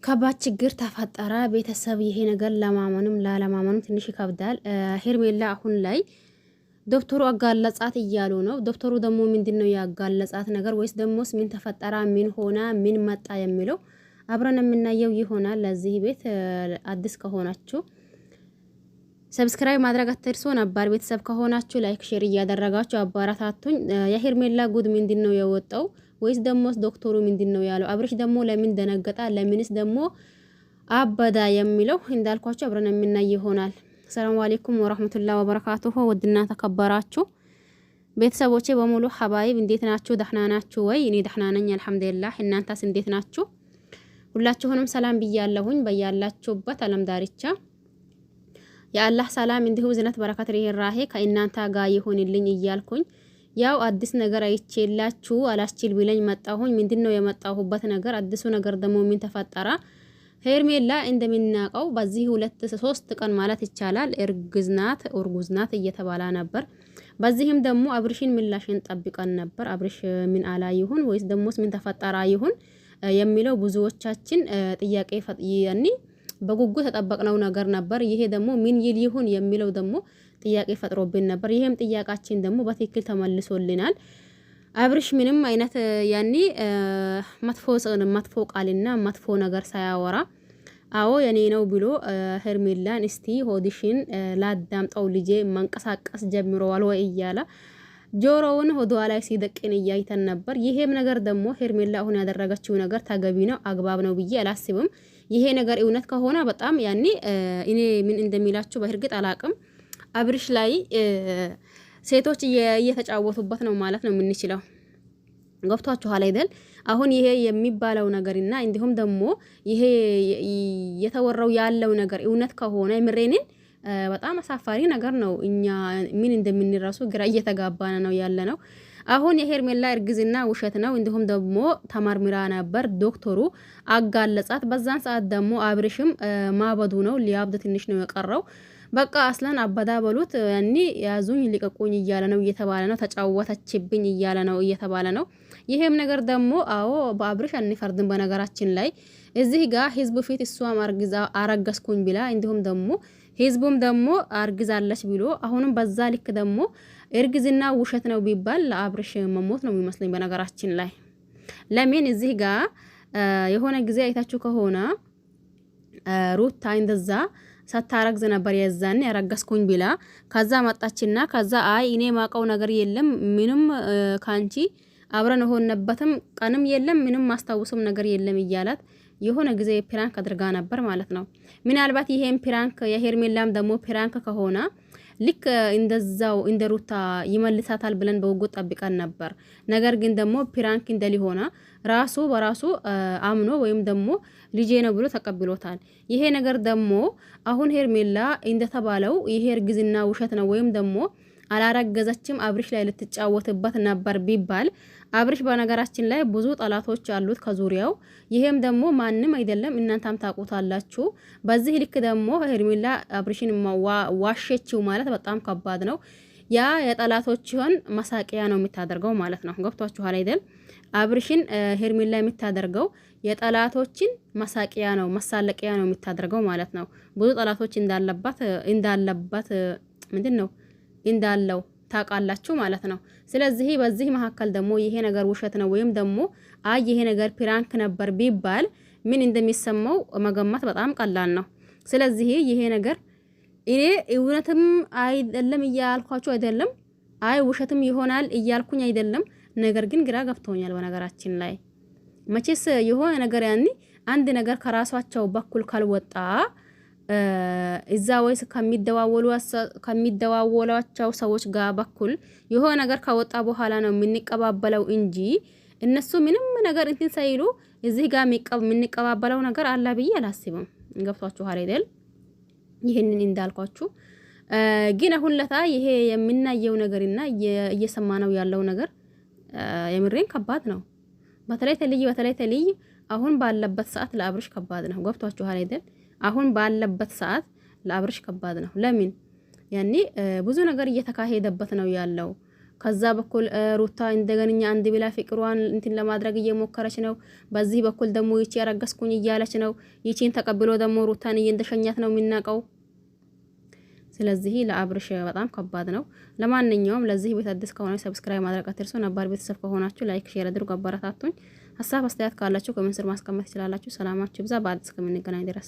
ከባድ ችግር ተፈጠረ። ቤተሰብ ይሄ ነገር ለማመንም ላለማመንም ትንሽ ይከብዳል። ሄርሜላ አሁን ላይ ዶክተሩ አጋለጻት እያሉ ነው። ዶክተሩ ደግሞ ምንድነው ያጋለጻት ነገር ወይስ ደሞስ ምን ተፈጠረ፣ ምን ሆነ፣ ምን መጣ የሚለው አብረን የምናየው ይሆናል። ለዚህ ቤት አዲስ ከሆናችሁ ሰብስክራይብ ማድረግ አትርሱ። ነባር ቤተሰብ ከሆናችሁ ላይክ ሼር እያደረጋችሁ አባራታቱኝ። የሄርሜላ ጉድ ምንድነው የወጣው ወይስ ደሞስ ዶክተሩ ምንድነው ያለው? አብርሽ ደግሞ ለምን ደነገጣ? ለምንስ ደግሞ አበዳ የሚለው እንዳልኳችሁ አብረን የምናይ ይሆናል። ሰላም አለይኩም ወራህመቱላሂ ወበረካቱሁ። ወድና ተከበራችሁ ቤተሰቦቼ በሙሉ ሐባይብ እንዴት ናችሁ? ደህና ናችሁ ወይ? እኔ ደህና ነኝ አልሐምዱሊላህ። እናንተስ እንዴት ናችሁ? ሁላችሁንም ሰላም ብያለሁኝ። በያላችሁበት ዓለም ዳርቻ የአላህ ሰላም እንዲሁ ዝነት በረከት ርህራሄ ከእናንተ ጋር ይሁንልኝ እያልኩኝ ያው አዲስ ነገር አይቼላችሁ አላስችል ቢለኝ መጣሁኝ። ምንድነው የመጣሁበት ነገር? አዲሱ ነገር ደግሞ ምን ተፈጠረ? ሄርሜላ እንደምናቀው በዚህ 2-3 ቀን ማለት ይቻላል እርጉዝ ናት እየተባለ ነበር። በዚህም ደግሞ አብርሽን ምላሽን ጠብቀን ነበር። አብርሽ ምን አላ ይሁን ወይስ ደሞስ ምን ተፈጠረ ይሁን የሚለው ብዙዎቻችን ጥያቄ ያኒ በጉጉት ተጠበቅነው ነገር ነበር። ይሄ ደግሞ ምን ይል ይሁን የሚለው ደግሞ ጥያቄ ፈጥሮብን ነበር። ይሄም ጥያቄያችን ደግሞ በትክክል ተመልሶልናል። አብርሽ ምንም አይነት ያኒ መጥፎ ቃልና መጥፎ ነገር ሳያወራ አዎ የኔ ነው ብሎ ሄርሜላን እስቲ ሆዲሽን ላዳምጠው ልጄ መንቀሳቀስ ጀምሯል ወይ እያለ ጆሮውን ሆዷ ላይ ሲደቅን እያይተን ነበር። ይሄም ነገር ደግሞ ሄርሜላ አሁን ያደረገችው ነገር ተገቢ ነው አግባብ ነው ብዬ አላስብም። ይሄ ነገር እውነት ከሆነ በጣም ያኔ እኔ ምን እንደሚላችሁ በእርግጥ አላቅም። አብርሽ ላይ ሴቶች እየተጫወቱበት ነው ማለት ነው የምንችለው። ገብቷችኋል አይደል? አሁን ይሄ የሚባለው ነገርና እንዲሁም ደግሞ ይሄ የተወራው ያለው ነገር እውነት ከሆነ ምሬንን በጣም አሳፋሪ ነገር ነው። እኛ ምን እንደምንራሱ ግራ እየተጋባነ ነው ያለ ነው። አሁን የሄርሜላ እርግዝና ውሸት ነው እንዲሁም ደግሞ ተመርምራ ነበር፣ ዶክተሩ አጋለጻት። በዛን ሰዓት ደግሞ አብርሽም ማበዱ ነው፣ ሊያብድ ትንሽ ነው የቀረው። በቃ አስለን አበዳ በሉት ያኒ ያዙኝ ሊቀቁኝ እያለ ነው እየተባለ ነው። ተጫወተችብኝ እያለ ነው እየተባለ ነው። ይሄም ነገር ደግሞ አዎ በአብርሽ አንፈርድም። በነገራችን ላይ እዚህ ጋር ህዝቡ ፊት እሷም አረገዝኩኝ ብላ እንዲሁም ደግሞ ህዝቡም ደግሞ አርግዛለች ብሎ አሁንም በዛ ልክ ደግሞ እርግዝና ውሸት ነው ቢባል ለአብርሽ መሞት ነው የሚመስለኝ። በነገራችን ላይ ለምን እዚህ ጋር የሆነ ጊዜ አይታችሁ ከሆነ ሩታ እንደዛ ሳታረግዝ ነበር የዛኔ ያረጋስኩኝ ብላ ከዛ መጣችና ከዛ አይ እኔ ማቀው ነገር የለም ምንም ካንቺ አብረን ሆነበትም ቀንም የለም ምንም ማስታወስም ነገር የለም እያላት የሆነ ጊዜ ፕራንክ አድርጋ ነበር ማለት ነው። ምናልባት ይሄን ፕራንክ የሄርሜላም ደግሞ ፕራንክ ከሆነ ልክ እንደዛው እንደ ሩታ ይመልሳታል ብለን በውጉት ጠብቀን ነበር። ነገር ግን ደግሞ ፕራንክ እንደሊሆነ ራሱ በራሱ አምኖ ወይም ደግሞ ልጄ ነው ብሎ ተቀብሎታል። ይሄ ነገር ደግሞ አሁን ሄርሜላ እንደተባለው ይሄ እርግዝና ውሸት ነው ወይም ደግሞ አላረገዘችም አብርሽ ላይ ልትጫወትበት ነበር ቢባል አብርሽ በነገራችን ላይ ብዙ ጠላቶች አሉት ከዙሪያው። ይሄም ደግሞ ማንም አይደለም እናንተም ታውቁታላችሁ። በዚህ ልክ ደግሞ ሄርሜላ አብርሽን ዋሸችው ማለት በጣም ከባድ ነው። ያ የጠላቶችን መሳቂያ ነው የምታደርገው ማለት ነው። ገብቷችኋል አይደል? አብርሽን ሄርሜላ የምታደርገው የጠላቶችን መሳቂያ ነው መሳለቂያ ነው የምታደርገው ማለት ነው። ብዙ ጠላቶች እንዳለባት ምንድነው እንዳለው ታውቃላችሁ ማለት ነው። ስለዚህ በዚህ መካከል ደግሞ ይሄ ነገር ውሸት ነው ወይም ደግሞ አይ ይሄ ነገር ፕራንክ ነበር ቢባል ምን እንደሚሰማው መገመት በጣም ቀላል ነው። ስለዚህ ይሄ ነገር እኔ እውነትም አይደለም እያልኳችሁ አይደለም፣ አይ ውሸትም ይሆናል እያልኩኝ አይደለም። ነገር ግን ግራ ገብቶኛል። በነገራችን ላይ መቼስ የሆነ ነገር ያኒ አንድ ነገር ከራሳቸው በኩል ካልወጣ እዛ ወይስ ከሚደዋወሏቸው ሰዎች ጋር በኩል የሆነ ነገር ከወጣ በኋላ ነው የምንቀባበለው እንጂ እነሱ ምንም ነገር እንትን ሳይሉ እዚህ ጋር የምንቀባበለው ነገር አለ ብዬ አላስብም። ገብቷችኋል አይደል? ይሄንን እንዳልኳችሁ ግን አሁን ለታ ይሄ የምናየው ነገርና እየሰማነው ያለው ነገር የምሬን ከባድ ነው። በተለይ ተልይ አሁን ባለበት ሰዓት ለአብርሽ ከባድ ነው። ገብቷችኋል አይደል? አሁን ባለበት ሰዓት ለአብርሽ ከባድ ነው። ለምን ያኔ ብዙ ነገር እየተካሄደበት ነው ያለው። ከዛ በኩል ሩታ እንደገና አንድ ብላ ፍቅሯን እንትን ለማድረግ እየሞከረች ነው። በዚህ በኩል ደግሞ ይቺ ያረገዝኩኝ እያለች ነው። ይቺን ተቀብሎ ደግሞ ሩታን እየንደሸኛት ነው የሚናቀው። ስለዚህ ለአብርሽ በጣም ከባድ ነው። ለማንኛውም ለዚህ ቤት አዲስ ከሆነ ሰብስክራይብ ማድረግ አትርሱ። ነባር ቤተሰብ ከሆናችሁ ላይክ፣ ሼር አድርጉ፣ አበረታቱኝ። ሀሳብ አስተያየት ካላችሁ ኮሜንት ስር ማስቀመጥ ትችላላችሁ። ሰላማችሁ ይብዛ። በአዲስ ከምንገናኝ ድረስ